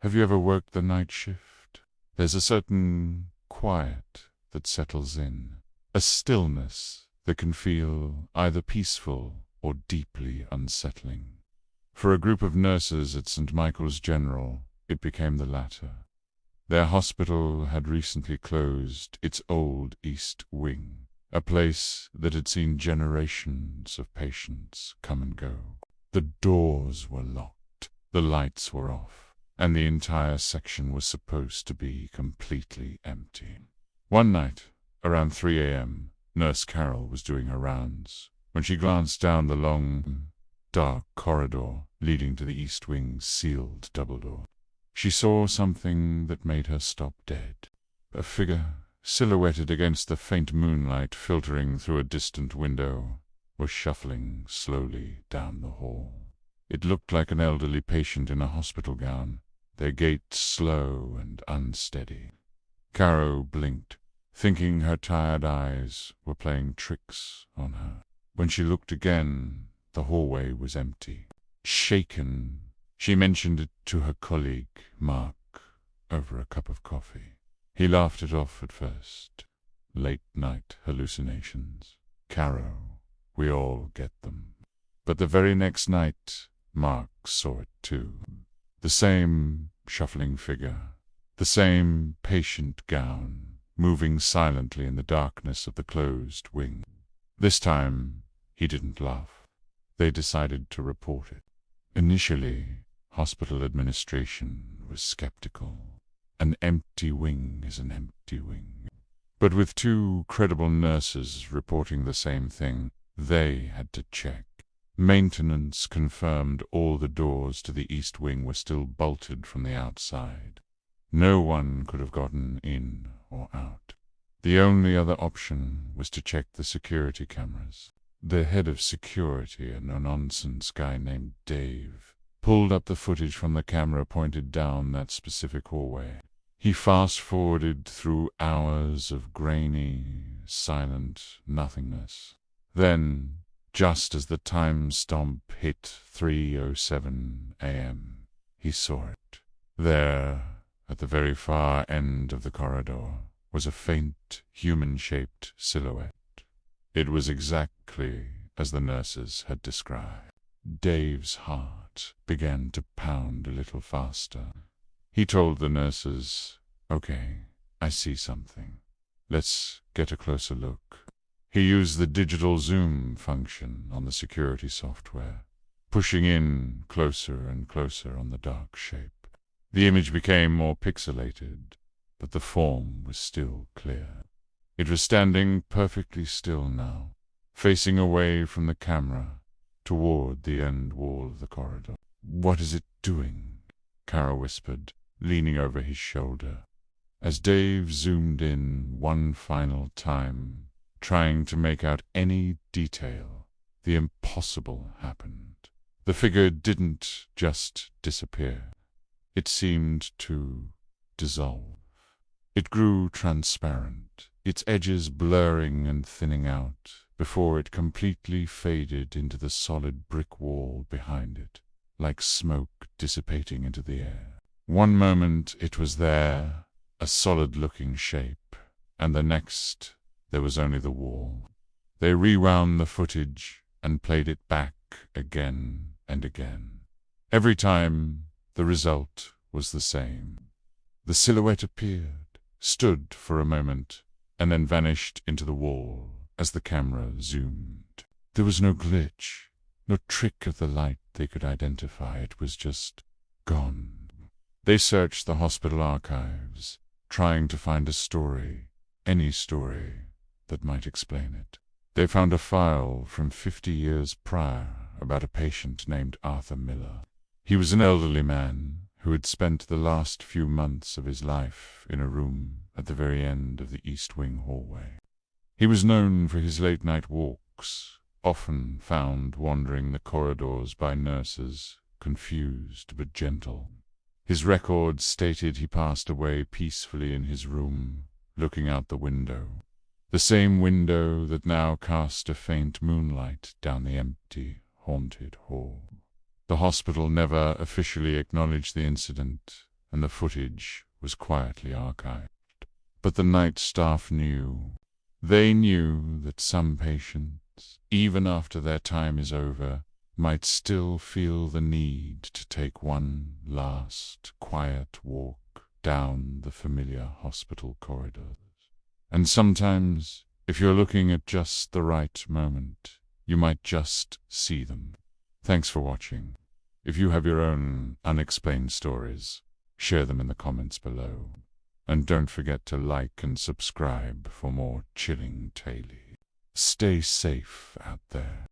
Have you ever worked the night shift? There's a certain quiet that settles in, a stillness that can feel either peaceful or deeply unsettling. For a group of nurses at St. Michael's General, it became the latter. Their hospital had recently closed its old East Wing, a place that had seen generations of patients come and go. The doors were locked, the lights were off, and the entire section was supposed to be completely empty. One night, around 3 a.m., Nurse Carol was doing her rounds when she glanced down the long, dark corridor leading to the East Wing's sealed double door. She saw something that made her stop dead. A figure, silhouetted against the faint moonlight filtering through a distant window, was shuffling slowly down the hall. It looked like an elderly patient in a hospital gown, their gait slow and unsteady. Caro blinked, thinking her tired eyes were playing tricks on her. When she looked again, the hallway was empty. Shaken, she mentioned it to her colleague, Mark, over a cup of coffee. He laughed it off at first. Late-night hallucinations. Caro, we all get them. But the very next night, Mark saw it too. The same shuffling figure, the same patient gown, moving silently in the darkness of the closed wing. This time, he didn't laugh. They decided to report it. Initially, hospital administration was skeptical. An empty wing is an empty wing. But with 2 credible nurses reporting the same thing, they had to check. Maintenance confirmed all the doors to the East Wing were still bolted from the outside. No one could have gotten in or out. The only other option was to check the security cameras. The head of security, a no-nonsense guy named Dave, pulled up the footage from the camera pointed down that specific hallway. He fast-forwarded through hours of grainy, silent nothingness. Then, just as the time stamp hit 3:07 a.m., he saw it. There, at the very far end of the corridor, was a faint, human-shaped silhouette. It was exactly as the nurses had described. Dave's heart began to pound a little faster. He told the nurses, "Okay, I see something. Let's get a closer look." He used the digital zoom function on the security software, pushing in closer and closer on the dark shape. The image became more pixelated, but the form was still clear. It was standing perfectly still now, facing away from the camera, toward the end wall of the corridor. "What is it doing?" Caro whispered, leaning over his shoulder. As Dave zoomed in one final time, trying to make out any detail, the impossible happened. The figure didn't just disappear. It seemed to dissolve. It grew transparent, its edges blurring and thinning out, before it completely faded into the solid brick wall behind it, like smoke dissipating into the air. One moment it was there, a solid-looking shape, and the next there was only the wall. They rewound the footage and played it back again and again. Every time, the result was the same. The silhouette appeared, stood for a moment, and then vanished into the wall as the camera zoomed. There was no glitch, no trick of the light they could identify. It was just gone. They searched the hospital archives, trying to find a story, any story, that might explain it. They found a file from 50 years prior about a patient named Arthur Miller. He was an elderly man who had spent the last few months of his life in a room at the very end of the East Wing hallway. He was known for his late-night walks, often found wandering the corridors by nurses, confused but gentle. His record stated he passed away peacefully in his room, looking out the window. The same window that now cast a faint moonlight down the empty, haunted hall. The hospital never officially acknowledged the incident, and the footage was quietly archived. But the night staff knew. They knew that some patients, even after their time is over, might still feel the need to take one last quiet walk down the familiar hospital corridors. And sometimes, if you're looking at just the right moment, you might just see them. Thanks for watching. If you have your own unexplained stories, share them in the comments below. And don't forget to like and subscribe for more chilling tales. Stay safe out there.